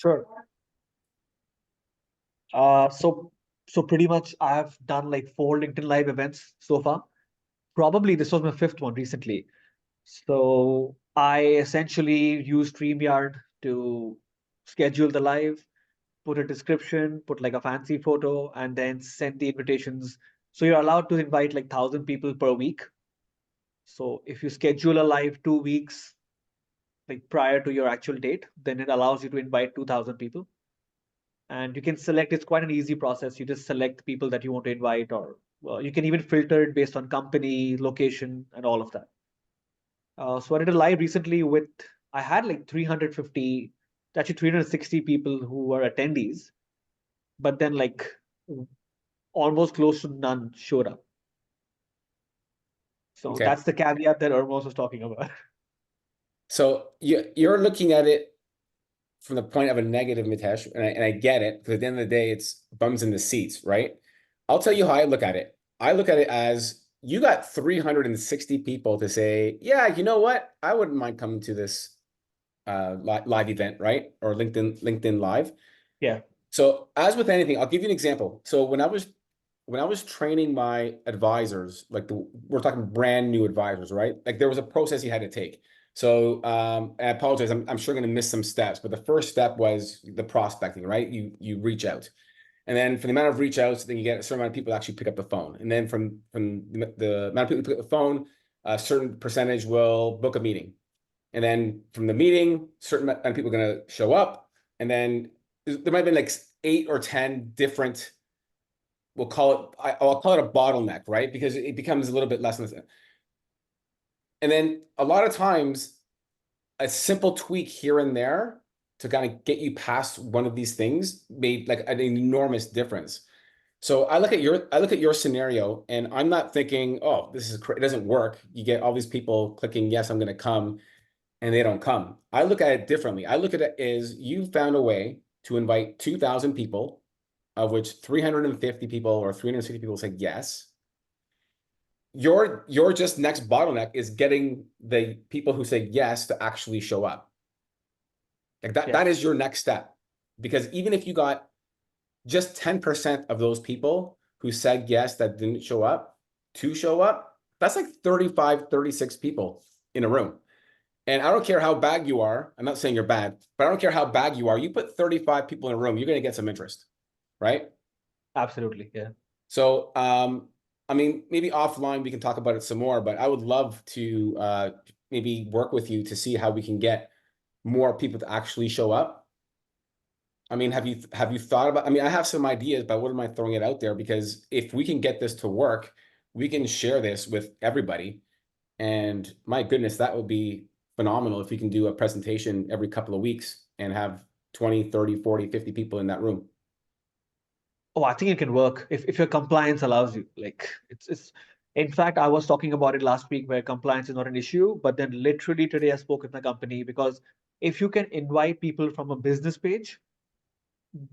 Sure. So pretty much I have done like 4 LinkedIn Live events so far. Probably this was my fifth one recently. So I essentially use StreamYard to schedule the live, put a description, put like a fancy photo, and then send the invitations. So you're allowed to invite like 1,000 people per week. So if you schedule a live 2 weeks like prior to your actual date, then it allows you to invite 2,000 people. And you can select, it's quite an easy process. You just select people that you want to invite, or you can even filter it based on company, location, and all of that. So I did a live recently with, I had like 350, actually 360 people who were attendees, but then like almost close to none showed up. So Okay. that's the caveat that Ermos was talking about. So you're looking at it from the point of a negative, Mitesh, and I get it, because at the end of the day, it's bums in the seats, right? I'll tell you how I look at it. I look at it as you got 360 people to say, yeah, you know what? I wouldn't mind coming to this live event, right? Or LinkedIn Live. Yeah. So as with anything, I'll give you an example. So when I was training my advisors, like we're talking brand new advisors, right? Like there was a process you had to take. So and I apologize, I'm sure going to miss some steps, but the first step was the prospecting, right? You reach out. And then for the amount of reach outs, then you get a certain amount of people that actually pick up the phone. And then from the amount of people who pick up the phone, a certain percentage will book a meeting. And then from the meeting, certain amount of people are going to show up. And then there might have been like 8 or 10 different, I'll call it a bottleneck, right? Because it becomes a little bit less. And then a lot of times, a simple tweak here and there to kind of get you past one of these things made like an enormous difference. So I look at your scenario, and I'm not thinking, oh, it doesn't work. You get all these people clicking, yes, I'm going to come, and they don't come. I look at it differently. I look at it as you found a way to invite 2,000 people, of which 350 people or 360 people said yes. Your just next bottleneck is getting the people who say yes to actually show up. Like that, Yeah. that is your next step. Because even if you got just 10% of those people who said yes that didn't show up to show up, that's like 35, 36 people in a room. And I don't care how bad you are. I'm not saying you're bad, but I don't care how bad you are. You put 35 people in a room, you're going to get some interest, right? Absolutely. Yeah. So, I mean, maybe offline we can talk about it some more, but I would love to maybe work with you to see how we can get more people to actually show up. I mean, have you thought about, I mean, I have some ideas, but I wouldn't mind throwing it out there, because if we can get this to work, we can share this with everybody. And my goodness, that would be phenomenal if we can do a presentation every couple of weeks and have 20, 30, 40, 50 people in that room. Oh, I think it can work if your compliance allows you. Like it's in fact, I was talking about it last week where compliance is not an issue, but then literally today I spoke with my company because if you can invite people from a business page,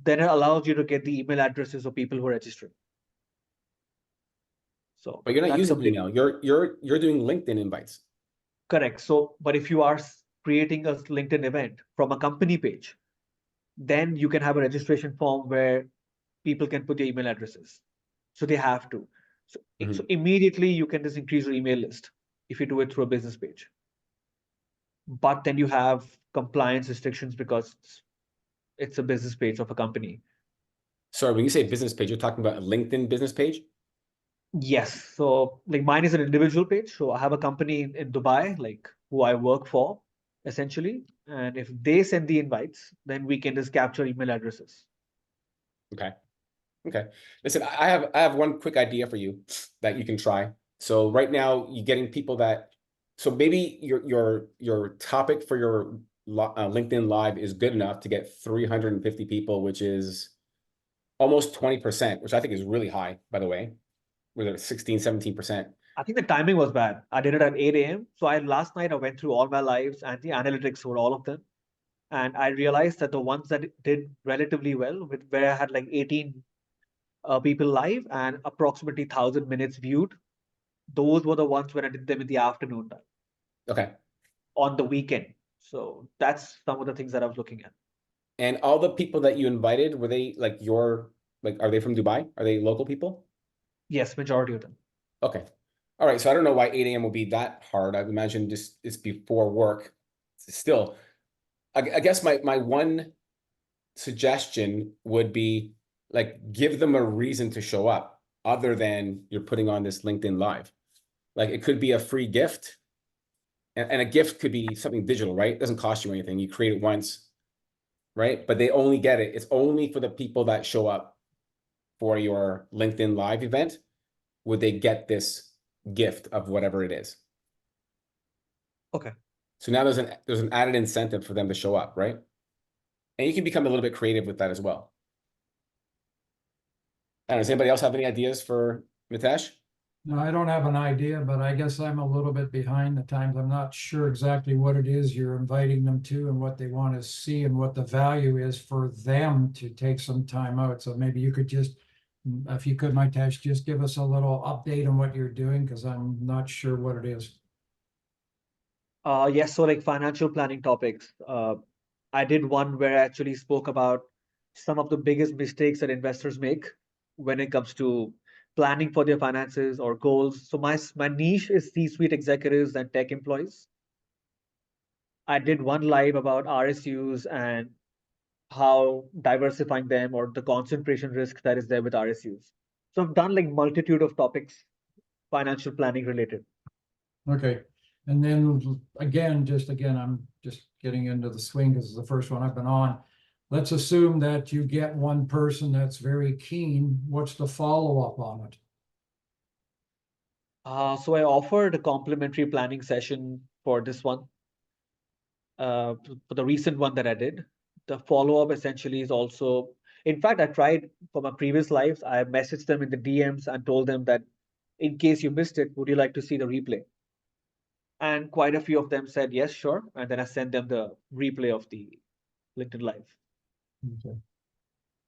then it allows you to get the email addresses of people who are registering. So But you're not that's a using big email. You're doing LinkedIn invites. correct. So, but if you are creating a LinkedIn event from a company page, then you can have a registration form where people can put their email addresses. So they have to. So Mhm. immediately you can just increase your email list if you do it through a business page. But then you have compliance restrictions because it's a business page of a company. Sorry, when you say business page, you're talking about a LinkedIn business page? Yes. So like mine is an individual page. So I have a company in Dubai, like who I work for, essentially. And if they send the invites, then we can just capture email addresses. Okay. Okay. Listen, I have one quick idea for you that you can try. So right now you're getting people that, so maybe your topic for your LinkedIn Live is good enough to get 350 people, which is almost 20%, which I think is really high, by the way, with a 16, 17%. I think the timing was bad. I did it at 8 a.m. So I last night I went through all my lives and the analytics for all of them. And I realized that the ones that did relatively well, with where I had like 18 people live and approximately 1,000 minutes viewed, those were the ones when I did them in the afternoon time Okay. on the weekend. So that's some of the things that I was looking at. And all the people that you invited, were they like are they from Dubai? Are they local people? Yes, majority of them. Okay. All right. So I don't know why 8 a.m. will be that hard. I imagine just it's before work. Still, I guess my one suggestion would be like give them a reason to show up other than you're putting on this LinkedIn Live. Like it could be a free gift, and a gift could be something digital, right? It doesn't cost you anything. You create it once, right? But they only get it. It's only for the people that show up for your LinkedIn Live event would they get this gift of whatever it is. Okay. So now there's an added incentive for them to show up, right? And you can become a little bit creative with that as well. I don't know, does anybody else have any ideas for Mitesh? No, I don't have an idea, but I guess I'm a little bit behind the times. I'm not sure exactly what it is you're inviting them to and what they want to see and what the value is for them to take some time out. So maybe you could just, if you could, Mitesh, just give us a little update on what you're doing, because I'm not sure what it is. Yes, so like financial planning topics. I did one where I actually spoke about some of the biggest mistakes that investors make when it comes to planning for their finances or goals. So my niche is C-suite executives and tech employees. I did one live about RSUs and how diversifying them or the concentration risk that is there with RSUs. So I've done like multitude of topics, financial planning related. Okay. And then again, I'm just getting into the swing because it's the first one I've been on. Let's assume that you get one person that's very keen. What's the follow-up on it? So I offered a complimentary planning session for this one, for the recent one that I did. The follow-up essentially is also, in fact, I tried for my previous lives, I messaged them in the DMs and told them that in case you missed it, would you like to see the replay? And quite a few of them said, yes, sure. And then I sent them the replay of the LinkedIn Live. Okay.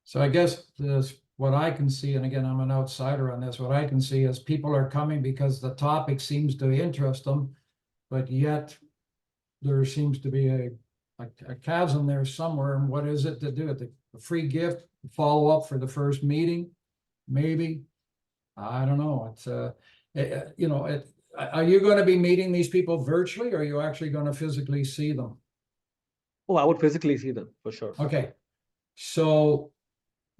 So I guess this, what I can see, and again, I'm an outsider on this, what I can see is people are coming because the topic seems to interest them, but yet there seems to be a chasm there somewhere. And what is it to do it? The free gift, follow up for the first meeting, maybe. I don't know. It's are you going to be meeting these people virtually, or are you actually going to physically see them? Oh, I would physically see them for sure. Okay. So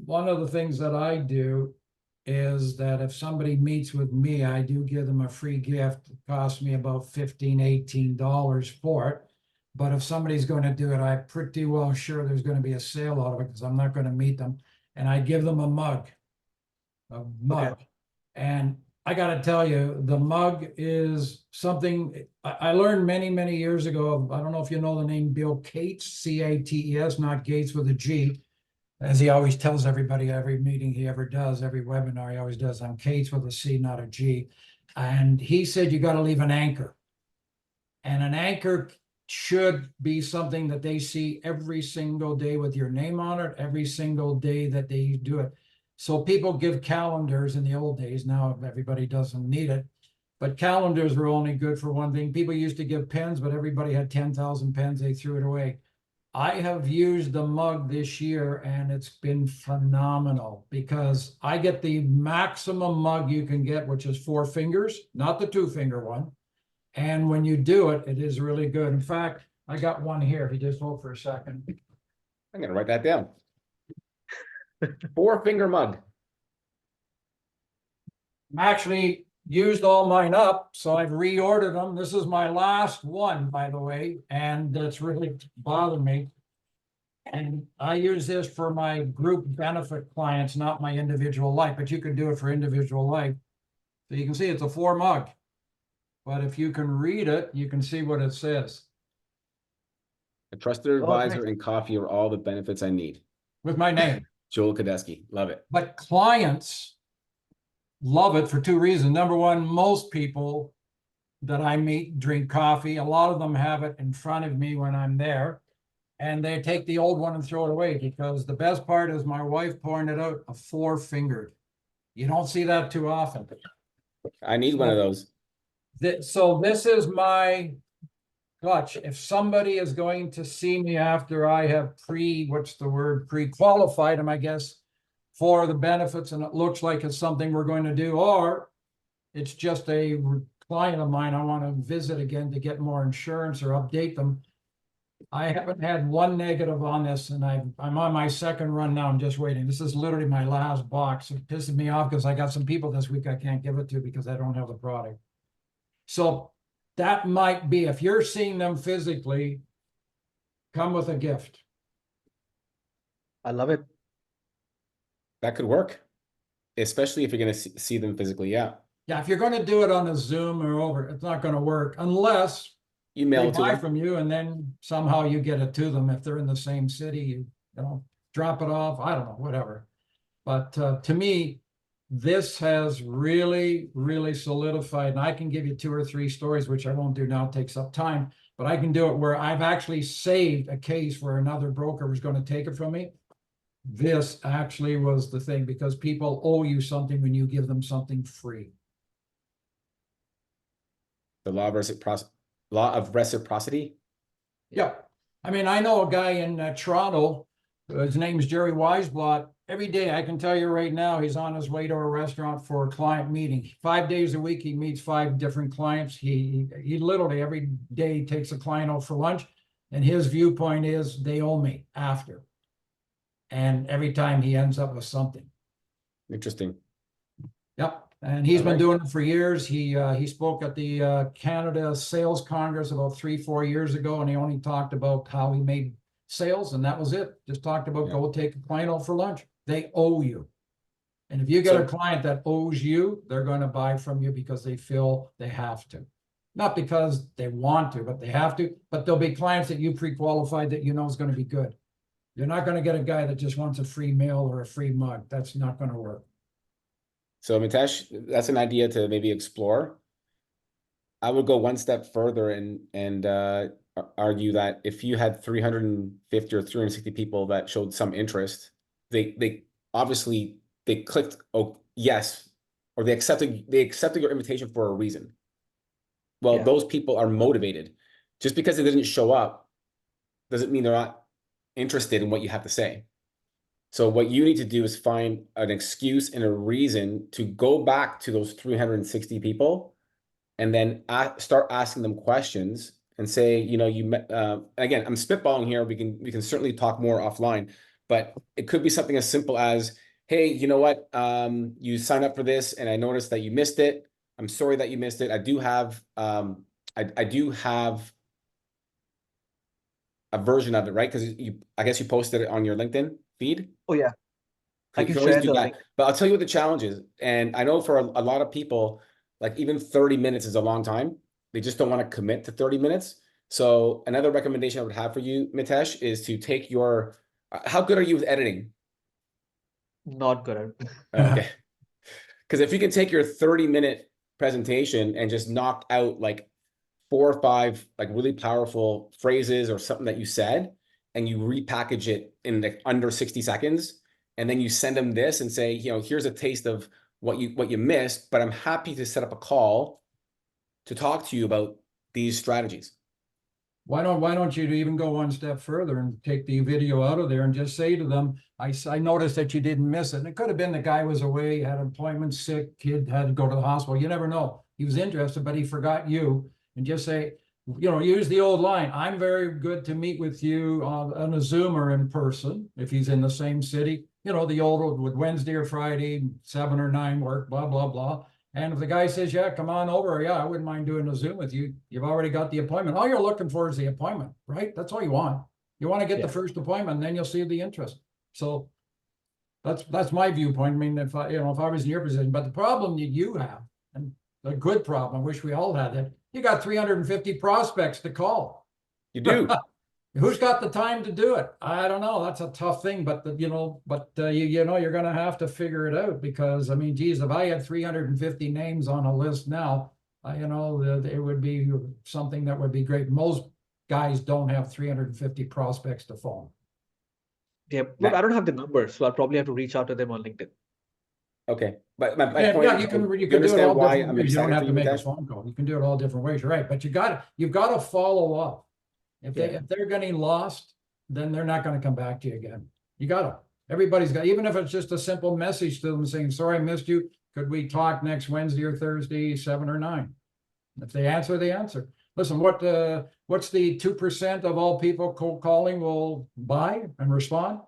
one of the things that I do is that if somebody meets with me, I do give them a free gift. It costs me about $15, $18 for it. But if somebody's going to do it, I'm pretty well sure there's going to be a sale out of it because I'm not going to meet them. And I give them a mug. Okay. And I got to tell you, the mug is something I learned many, many years ago. I don't know if you know the name Bill Cates, C-A-T-E-S, not Gates with a G. As he always tells everybody, every meeting he ever does, every webinar he always does, I'm Cates with a C, not a G. And he said, you got to leave an anchor. And an anchor should be something that they see every single day with your name on it, every single day that they do it. So people give calendars in the old days. Now everybody doesn't need it. But calendars were only good for one thing. People used to give pens, but everybody had 10,000 pens. They threw it away. I have used the mug this year and it's been phenomenal because I get the maximum mug you can get, which is 4 fingers, not the 2-finger one. And when you do it, it is really good. In fact, I got one here. If you just hold for a second. I'm going to write that down. 4-finger mug. I'm actually used all mine up, so I've reordered them. This is my last one, by the way, and it's really bothered me. And I use this for my group benefit clients, not my individual life, but you can do it for individual life. So you can see it's a 4 mug, but if you can read it, you can see what it says. A trusted advisor and coffee are all the benefits I need. With my name. Joel Kadeski, love it. But clients love it for 2 reasons. Number one, most people that I meet drink coffee. A lot of them have it in front of me when I'm there. And they take the old one and throw it away because the best part is my wife pointed out a 4-fingered. You don't see that too often. I need one of those. So this is my Dutch, if somebody is going to see me after I have pre-qualified them, I guess, for the benefits, and it looks like it's something we're going to do, or it's just a client of mine I want to visit again to get more insurance or update them. I haven't had one negative on this, and I'm on my second run now. I'm just waiting. This is literally my last box. It pisses me off because I got some people this week I can't give it to because I don't have the product. So that might be, if you're seeing them physically, come with a gift. I love it. That could work, especially if you're going to see them physically. Yeah. Yeah, if you're going to do it on a Zoom or over, it's not going to work unless You mail they it to buy them. from you and then somehow you get it to them. If they're in the same city, you know, drop it off. I don't know, whatever. But to me, this has really, really solidified. And I can give you 2 or 3 stories, which I won't do now, it takes up time. But I can do it where I've actually saved a case where another broker was going to take it from me. This actually was the thing, because people owe you something when you give them something free. The law of reciprocity. Yeah. I mean, I know a guy in Toronto, his name is Jerry Weisblot. Every day, I can tell you right now, he's on his way to a restaurant for a client meeting. 5 days a week, he meets 5 different clients. He literally every day takes a client out for lunch. And his viewpoint is they owe me after. And every time he ends up with something. Interesting. Yep. And he's been Alright. doing it for years. He spoke at the Canada Sales Congress about 3-4 years ago, and he only talked about how he made sales, and that was it. Just talked about go take a client out for lunch. They owe you. And if you get a client that owes you, they're going to buy from you because they feel they have to. Not because they want to, but they have to. But there'll be clients that you pre-qualified that you know is going to be good. You're not going to get a guy that just wants a free meal or a free mug. That's not going to work. So Mitesh, that's an idea to maybe explore. I would go one step further and argue that if you had 350 or 360 people that showed some interest, they obviously they clicked yes, or they accepted your invitation for a reason. Well, those people are motivated. Just because they didn't show up doesn't mean they're not interested in what you have to say. So what you need to do is find an excuse and a reason to go back to those 360 people and then start asking them questions and say, you know, again, I'm spitballing here. We can certainly talk more offline, but it could be something as simple as, hey, you know what? You signed up for this and I noticed that you missed it. I'm sorry that you missed it. I do have a version of it, right? Because I guess you posted it on your LinkedIn feed. Oh yeah. I You can can always share do the that. link. But I'll tell you what the challenge is. And I know for a lot of people, like even 30 minutes is a long time. They just don't want to commit to 30 minutes. So another recommendation I would have for you, Mitesh, is to take your, how good are you with editing? Not good. Okay. Because if you can take your 30-minute presentation and just knock out like 4 or 5 like really powerful phrases or something that you said, and you repackage it in like under 60 seconds, and then you send them this and say, you know, here's a taste of what you missed, but I'm happy to set up a call to talk to you about these strategies. Why don't you even go one step further and take the video out of there and just say to them, I noticed that you didn't miss it. And it could have been the guy was away, had an appointment, sick, kid had to go to the hospital. You never know. He was interested, but he forgot you. And just say, you know, use the old line. I'm very good to meet with you on a Zoom or in person if he's in the same city. You know, the old with Wednesday or Friday, 7 or 9 work, blah, blah, blah. And if the guy says, yeah, come on over. Yeah, I wouldn't mind doing a Zoom with you. You've already got the appointment. All you're looking for is the appointment, right? That's all you want. You want to get the first appointment, and then you'll see the interest. So that's my viewpoint. I mean, if I was in your position, but the problem that you have, and a good problem, I wish we all had that, you got 350 prospects to call. You do. Who's got the time to do it? I don't know. That's a tough thing, but you're going to have to figure it out, because I mean, geez, if I had 350 names on a list now, it would be something that would be great. Most guys don't have 350 prospects to phone. Yeah, but I don't have the number, so I'll probably have to reach out to them on LinkedIn. Okay, but my Yeah, point, yeah, you can do it understand all why different I'm ways. You don't excited have for to you, make a Mitesh? phone call. You can do it all different ways, you're right? But you've got to follow up. If they're getting lost, then they're not going to come back to you again. You got to. Everybody's got, even if it's just a simple message to them saying, "Sorry, I missed you. Could we talk next Wednesday or Thursday, 7 or 9?" If they answer, they answer. Listen, what's the 2% of all people cold calling will buy and respond?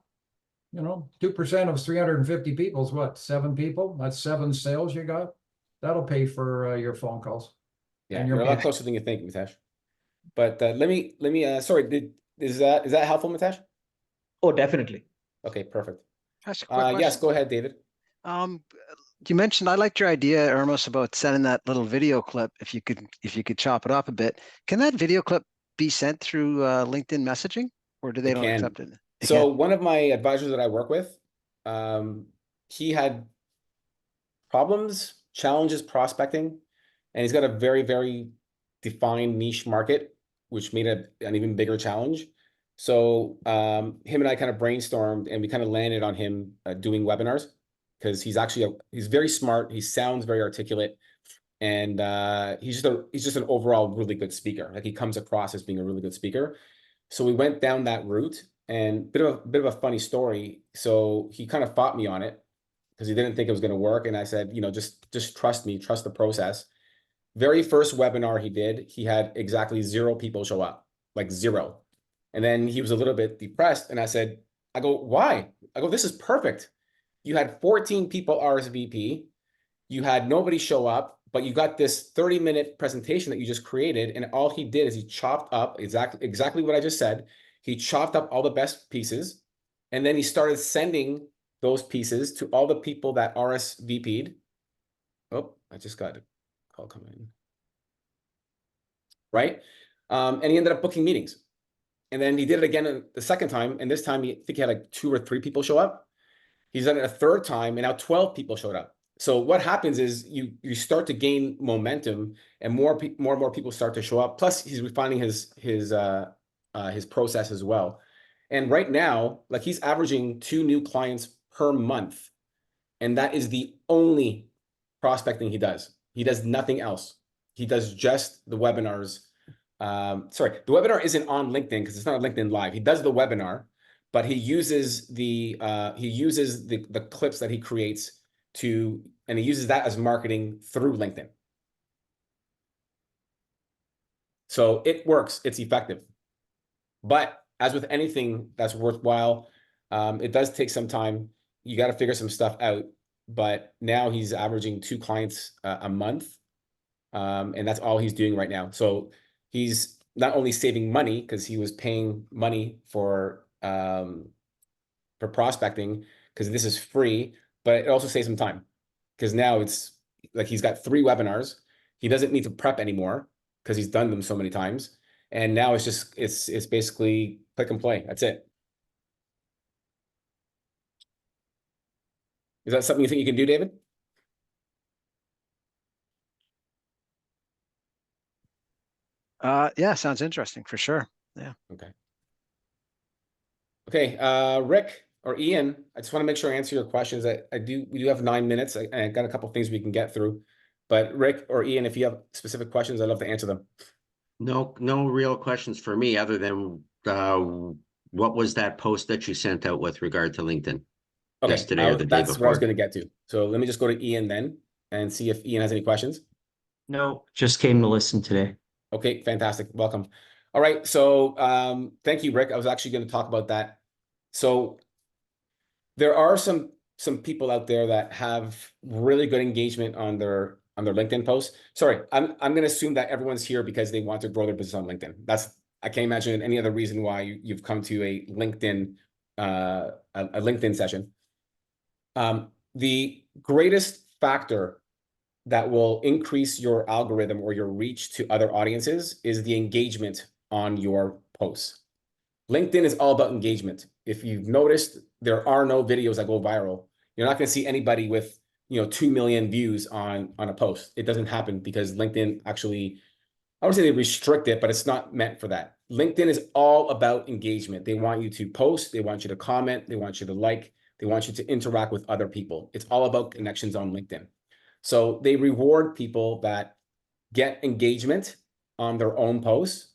2% of 350 people is what, 7 people? That's 7 sales you got. That'll pay for your phone calls. Yeah, And you're a your lot closer than you think, Mitesh. But let me sorry, is that helpful, Mitesh? Oh, definitely. Okay, perfect. Ask a quick Yes, question. go ahead, David. You mentioned, I liked your idea, Ermos, about sending that little video clip. If you could chop it up a bit, can that video clip be sent through LinkedIn messaging, or do they It don't can. accept it? It So can. one of my advisors that I work with, he had problems, challenges prospecting, and he's got a very, very defined niche market, which made it an even bigger challenge. So him and I kind of brainstormed, and we kind of landed on him doing webinars, because he's very smart. He sounds very articulate, and he's just an overall really good speaker. Like, he comes across as being a really good speaker. So we went down that route, and bit of a funny story. So he kind of fought me on it, because he didn't think it was going to work. And I said, just trust me, trust the process. Very first webinar he did, he had exactly 0 people show up, like 0. And then he was a little bit depressed. And I go, why? I go, this is perfect. You had 14 people RSVP. You had nobody show up, but you got this 30-minute presentation that you just created. And all he did is he chopped up exactly what I just said. He chopped up all the best pieces, and then he started sending those pieces to all the people that RSVP'd. Oh, I just got a call coming in. Right? And he ended up booking meetings. And then he did it again the second time. And this time, I think he had like 2 or 3 people show up. He's done it a third time, and now 12 people showed up. So what happens is you start to gain momentum, and more and more people start to show up. Plus, he's refining his process as well. And right now, like, he's averaging 2 new clients per month, and that is the only prospecting he does. He does nothing else. He does just the webinars. Sorry, the webinar isn't on LinkedIn because it's not on LinkedIn Live. He does the webinar, but he uses the clips that he creates and he uses that as marketing through LinkedIn. So it works, it's effective. But as with anything that's worthwhile, it does take some time. You got to figure some stuff out. But now he's averaging 2 clients a month, and that's all he's doing right now. So he's not only saving money, because he was paying money for prospecting, because this is free, but it also saves him time, because now it's like he's got 3 webinars. He doesn't need to prep anymore because he's done them so many times. And now it's basically click and play. That's it. Is that something you think you can do, David? Yeah, sounds interesting for sure. Yeah. Okay. Okay, Rick or Ian, I just want to make sure I answer your questions. We do have 9 minutes. I got a couple things we can get through, but Rick or Ian, if you have specific questions, I'd love to answer them. No real questions for me other than what was that post that you sent out with regard to LinkedIn Okay, yesterday or the day that's what I was before? going to get to. So let me just go to Ian then and see if Ian has any questions. No, just came to listen today. Okay, fantastic. Welcome. All right, so thank you, Rick. I was actually going to talk about that. So there are some people out there that have really good engagement on their LinkedIn posts. Sorry, I'm going to assume that everyone's here because they want to grow their business on LinkedIn. I can't imagine any other reason why you've come to a LinkedIn session. The greatest factor that will increase your algorithm or your reach to other audiences is the engagement on your posts. LinkedIn is all about engagement. If you've noticed, there are no videos that go viral. You're not going to see anybody with 2 million views on a post. It doesn't happen because LinkedIn actually, I would say they restrict it, but it's not meant for that. LinkedIn is all about engagement. They want you to post, they want you to comment, they want you to like They want you to interact with other people. It's all about connections on LinkedIn. So they reward people that get engagement on their own posts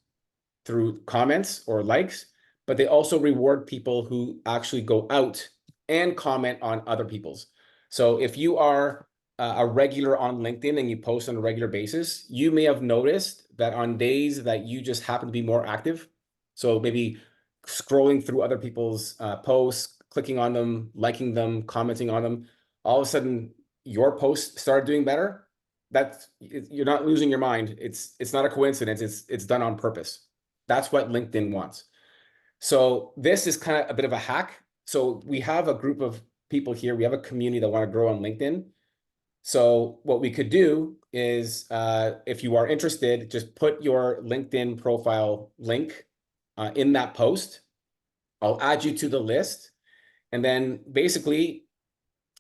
through comments or likes, but they also reward people who actually go out and comment on other people's. So if you are a regular on LinkedIn and you post on a regular basis, you may have noticed that on days that you just happen to be more active, so maybe scrolling through other people's posts, clicking on them, liking them, commenting on them, all of a sudden your posts started doing better. You're not losing your mind. It's not a coincidence. It's done on purpose. That's what LinkedIn wants. So this is kind of a bit of a hack. So we have a group of people here. We have a community that want to grow on LinkedIn. So what we could do is, if you are interested, just put your LinkedIn profile link in that post. I'll add you to the list. And then basically,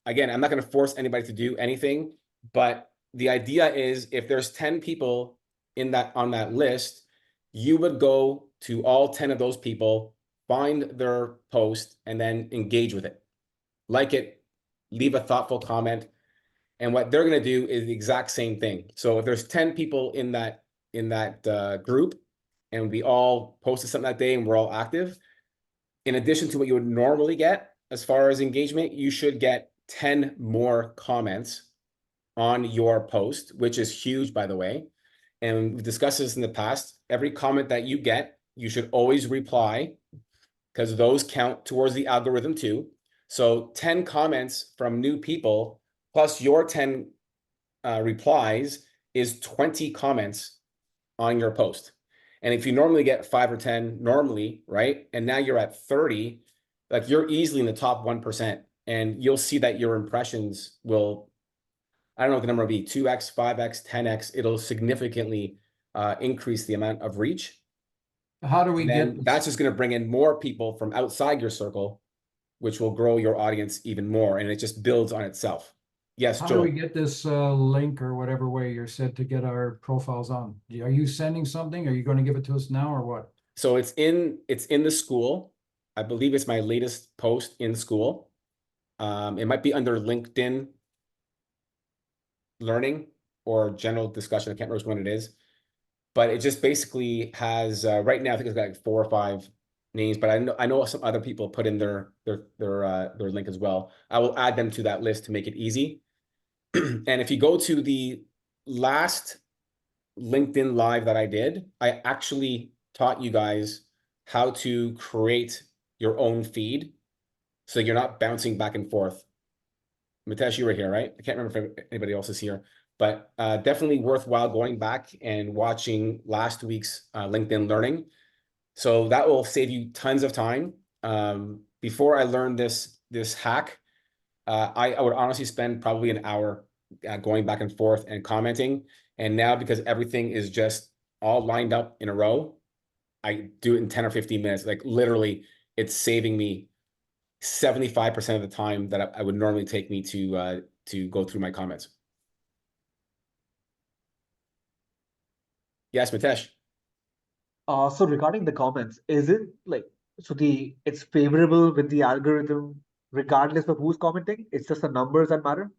again, I'm not going to force anybody to do anything, but the idea is if there's 10 people on that list, you would go to all 10 of those people, find their post, and then engage with it. Like it, leave a thoughtful comment. And what they're going to do is the exact same thing. So if there's 10 people in that group, and we all posted something that day and we're all active, in addition to what you would normally get as far as engagement, you should get 10 more comments on your post, which is huge, by the way. And we've discussed this in the past. Every comment that you get, you should always reply, because those count towards the algorithm too. So 10 comments from new people plus your 10 replies is 20 comments on your post. And if you normally get 5 or 10 normally, right? And now you're at 30, like you're easily in the top 1%. And you'll see that your impressions will, I don't know what the number will be, 2x, 5x, 10x. It'll significantly increase the amount of reach. How do we And get then this? that's just going to bring in more people from outside your circle, which will grow your audience even more. And it just builds on itself. Yes, How do we Joel. get this link or whatever way you're said to get our profiles on? Are you sending something? Are you going to give it to us now or what? So it's in the school. I believe it's my latest post in school. It might be under LinkedIn learning or general discussion. I can't remember which one it is, but it just basically has right now, I think it's got like 4 or 5 names, but I know some other people put in their link as well. I will add them to that list to make it easy. And if you go to the last LinkedIn live that I did, I actually taught you guys how to create your own feed so you're not bouncing back and forth. Mitesh, you were here, right? I can't remember if anybody else is here, but definitely worthwhile going back and watching last week's LinkedIn learning. So that will save you tons of time. Before I learned this hack, I would honestly spend probably an hour going back and forth and commenting. And now, because everything is just all lined up in a row, I do it in 10 or 15 minutes. Like literally, it's saving me 75% of the time that I would normally take me to go through my comments. Yes, Mitesh. So regarding the comments, is it like, so it's favorable with the algorithm regardless of who's commenting? It's just the numbers that matter?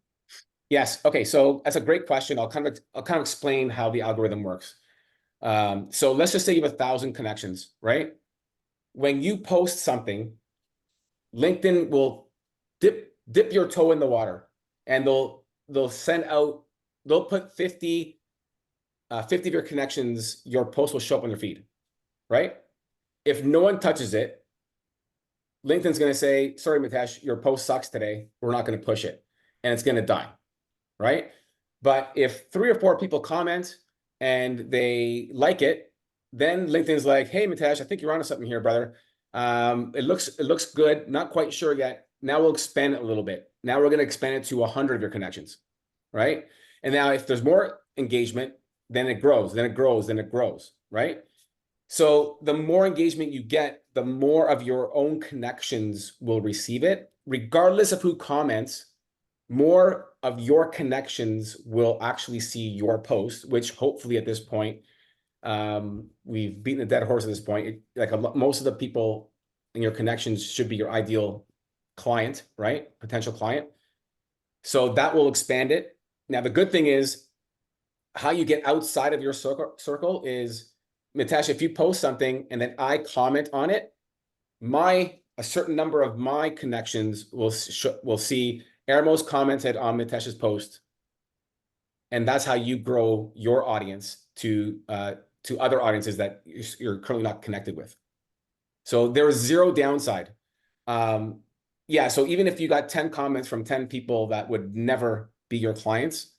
Yes. Okay. So that's a great question. I'll kind of explain how the algorithm works. So let's just say you have 1,000 connections, right? When you post something, LinkedIn will dip your toe in the water, and they'll send out, they'll put 50 of your connections, your post will show up on their feed, right? If no one touches it, LinkedIn's going to say, sorry, Mitesh, your post sucks today. We're not going to push it, and it's going to die, right? But if 3 or 4 people comment and they like it, then LinkedIn's like, hey, Mitesh, I think you're onto something here, brother. It looks good. Not quite sure yet. Now we'll expand it a little bit. Now we're going to expand it to 100 of your connections, right? And now if there's more engagement, then it grows, then it grows, then it grows, right? So the more engagement you get, the more of your own connections will receive it, regardless of who comments. More of your connections will actually see your post, which hopefully at this point, we've beaten a dead horse at this point. Most of the people in your connections should be your ideal client, right? Potential client. So that will expand it. Now, the good thing is how you get outside of your circle is, Mitesh, if you post something and then I comment on it, a certain number of my connections will see Ermos commented on Mitesh's post, and that's how you grow your audience to other audiences that you're currently not connected with. So there is zero downside. Yeah, so even if you got 10 comments from 10 people that would never be your clients,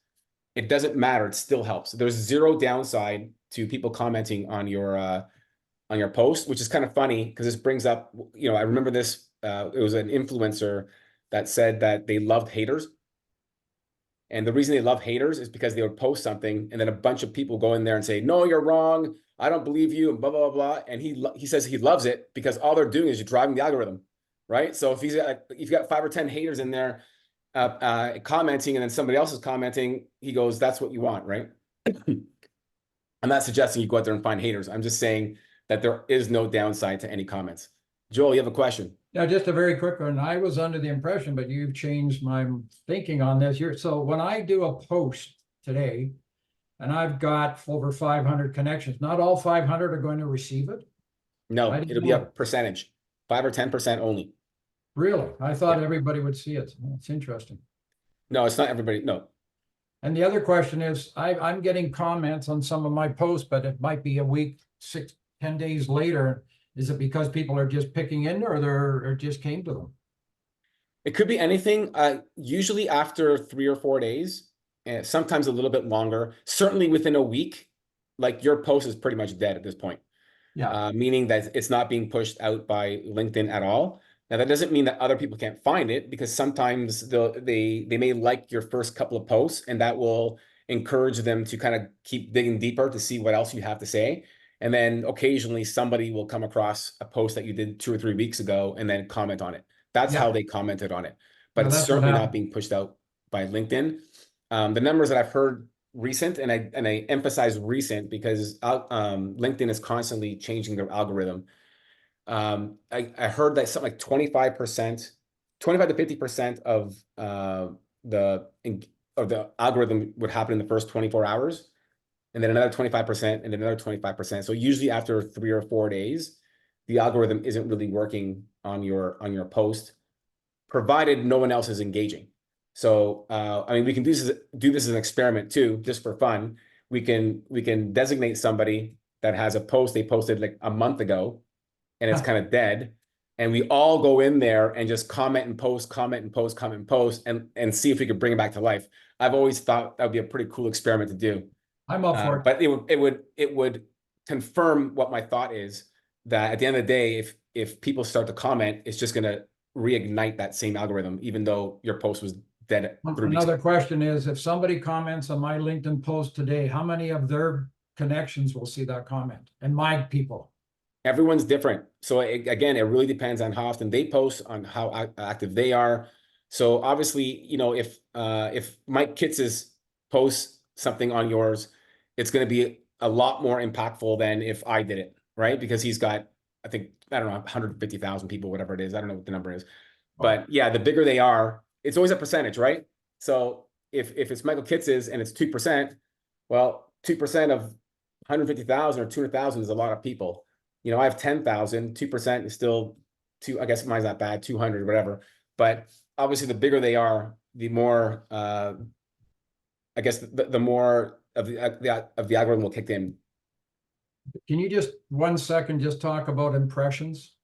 it doesn't matter. It still helps. There's zero downside to people commenting on your post, which is kind of funny because this brings up, I remember this, it was an influencer that said that they loved haters. And the reason they love haters is because they would post something and then a bunch of people go in there and say, no, you're wrong. I don't believe you, and blah, blah, blah, blah. And he says he loves it because all they're doing is you're driving the algorithm, right? So if you've got 5 or 10 haters in there commenting and then somebody else is commenting, he goes, that's what you want, right? I'm not suggesting you go out there and find haters. I'm just saying that there is no downside to any comments. Joel, you have a question? Yeah, just a very quick one. I was under the impression, but you've changed my thinking on this. So when I do a post today, and I've got over 500 connections, not all 500 are going to receive it? No, it'll be a percentage, 5 or 10% only. Really? I thought everybody would see it. It's interesting. No, it's not everybody. No. And the other question is, I'm getting comments on some of my posts, but it might be a week, 6-10 days later. Is it because people are just picking in, or just came to them? It could be anything. Usually after 3 or 4 days, sometimes a little bit longer. Certainly within a week, like your post is pretty much dead at this point. Yeah. Meaning that it's not being pushed out by LinkedIn at all. Now that doesn't mean that other people can't find it, because sometimes they may like your first couple of posts, and that will encourage them to kind of keep digging deeper to see what else you have to say. And then occasionally somebody will come across a post that you did 2 or 3 weeks ago and then comment on it. That's how they commented on it. But No, it's that's what certainly not happened. being pushed out by LinkedIn. The numbers that I've heard recent, and I emphasize recent because LinkedIn is constantly changing their algorithm. I heard that something like 25%, 25 to 50% of the algorithm would happen in the first 24 hours. And then another 25%, and then another 25%. So usually after 3 or 4 days, the algorithm isn't really working on your post, provided no one else is engaging. So I mean, we can do this as an experiment too, just for fun. We can designate somebody that has a post they posted like a month ago, and it's kind of dead, and we all go in there and just comment and post, comment and post, comment and post, and see if we could bring it back to life. I've always thought that would be a pretty cool experiment to do. I'm up for it. But it would confirm what my thought is, that at the end of the day, if people start to comment, it's just going to reignite that same algorithm, even though your post was dead 3 weeks Another ago. question is, if somebody comments on my LinkedIn post today, how many of their connections will see that comment? And my people? Everyone's different. So again, it really depends on how often they post, on how active they are. So obviously, if Mike Kitz's posts something on yours, it's going to be a lot more impactful than if I did it, right? Because he's got, I think, I don't know, 150,000 people, whatever it is. I don't know what the number is. But yeah, the bigger they are, it's always a percentage, right? So if it's Michael Kitz's and it's 2%, well, 2% of 150,000 or 200,000 is a lot of people. I have 10,000, 2% is still I guess mine's not bad, 200, whatever. But obviously the bigger they are, the more, I guess the more of the algorithm will kick in. Can you just 1 second just talk about impressions?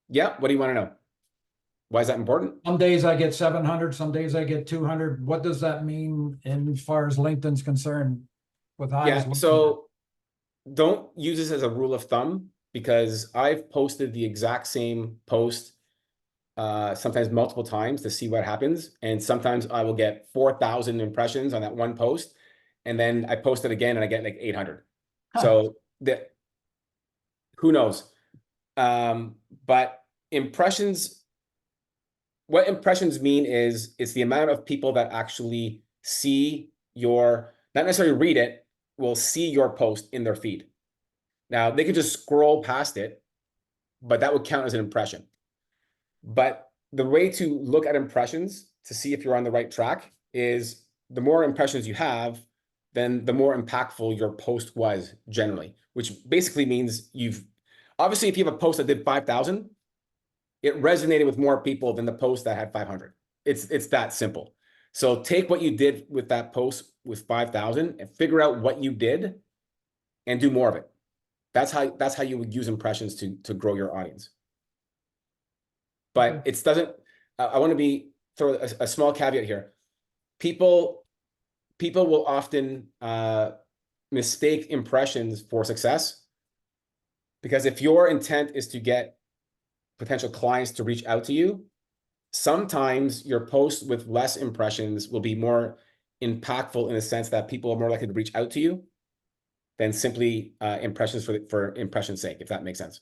Yeah. What do you want to know? Why is that important? Some days I get 700, some days I get 200. What does that mean as far as LinkedIn's concerned with eyes? Yeah. So don't use this as a rule of thumb, because I've posted the exact same post sometimes multiple times to see what happens. And sometimes I will get 4,000 impressions on that one post. And then I post it again and I get like 800. So who knows? But what impressions mean is it's the amount of people that actually see not necessarily read it, will see your post in their feed. Now they could just scroll past it, but that would count as an impression. But the way to look at impressions to see if you're on the right track is the more impressions you have, then the more impactful your post was generally, which basically means obviously, if you have a post that did 5,000, it resonated with more people than the post that had 500. It's that simple. So take what you did with that post with 5,000 and figure out what you did and do more of it. That's how you would use impressions to grow your audience. But it doesn't, I want to throw a small caveat here. People will often mistake impressions for success, because if your intent is to get potential clients to reach out to you, sometimes your posts with less impressions will be more impactful in the sense that people are more likely to reach out to you than simply impressions for impression's sake, if that makes sense.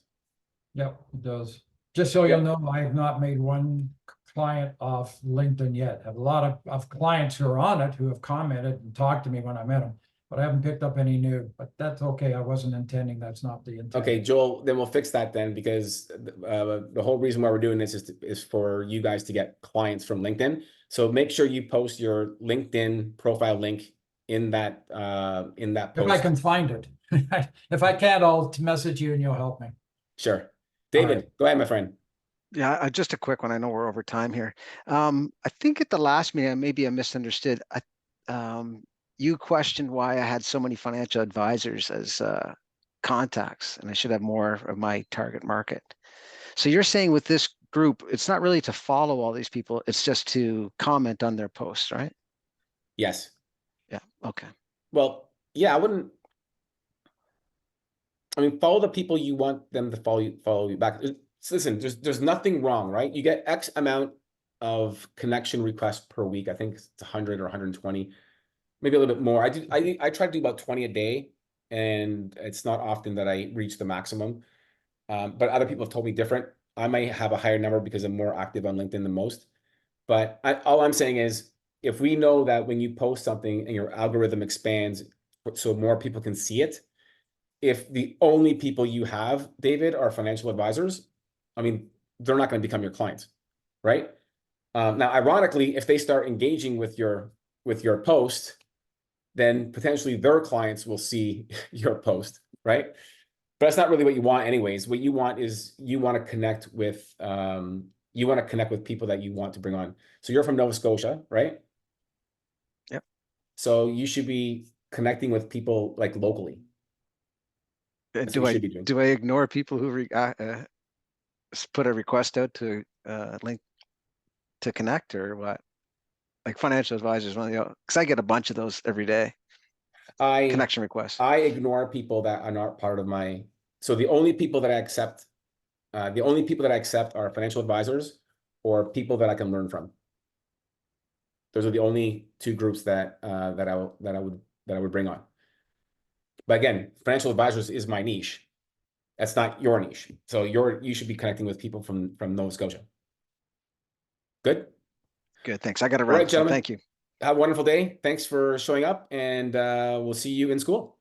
Yep, it does. Just so you'll know, I have not made one client off LinkedIn yet. I have a lot of clients who are on it who have commented and talked to me when I met them, but I haven't picked up any new. But that's okay. I wasn't intending. That's not the intent. Okay, Joel, then we'll fix that then, because the whole reason why we're doing this is for you guys to get clients from LinkedIn. So make sure you post your LinkedIn profile link in that post. If I can find it. If I can't, I'll message you and you'll help me. Sure. David, go ahead, my friend. Yeah, just a quick one. I know we're over time here. I think at the last meeting, maybe I misunderstood. You questioned why I had so many financial advisors as contacts, and I should have more of my target market. So you're saying with this group, it's not really to follow all these people, it's just to comment on their posts, right? Yes. Yeah, okay. Well, yeah, I mean, follow the people you want them to follow you back. Listen, there's nothing wrong, right? You get X amount of connection requests per week. I think it's 100 or 120, maybe a little bit more. I try to do about 20 a day, and it's not often that I reach the maximum. But other people have told me different. I might have a higher number because I'm more active on LinkedIn than most. But all I'm saying is, if we know that when you post something and your algorithm expands so more people can see it, if the only people you have, David, are financial advisors, I mean, they're not going to become your clients, right? Now, ironically, if they start engaging with your post, then potentially their clients will see your post, right? But that's not really what you want anyways. What you want is you want to connect with people that you want to bring on. So you're from Nova Scotia, right? Yep. So you should be connecting with people like locally. That's what you should be doing. Do I ignore people who put a request out to link to connect, or what? Like financial advisors, because I get a bunch of those every day. Connection requests. I ignore people that are not part of my. So the only people that I accept are financial advisors or people that I can learn from. Those are the only two groups that I would bring on. But again, financial advisors is my niche. That's not your niche. So you should be connecting with people from Nova Scotia. Good? Good, thanks. I got to All run, right, gentlemen. so thank you. Have a wonderful day. Thanks for showing up, and we'll see you in school.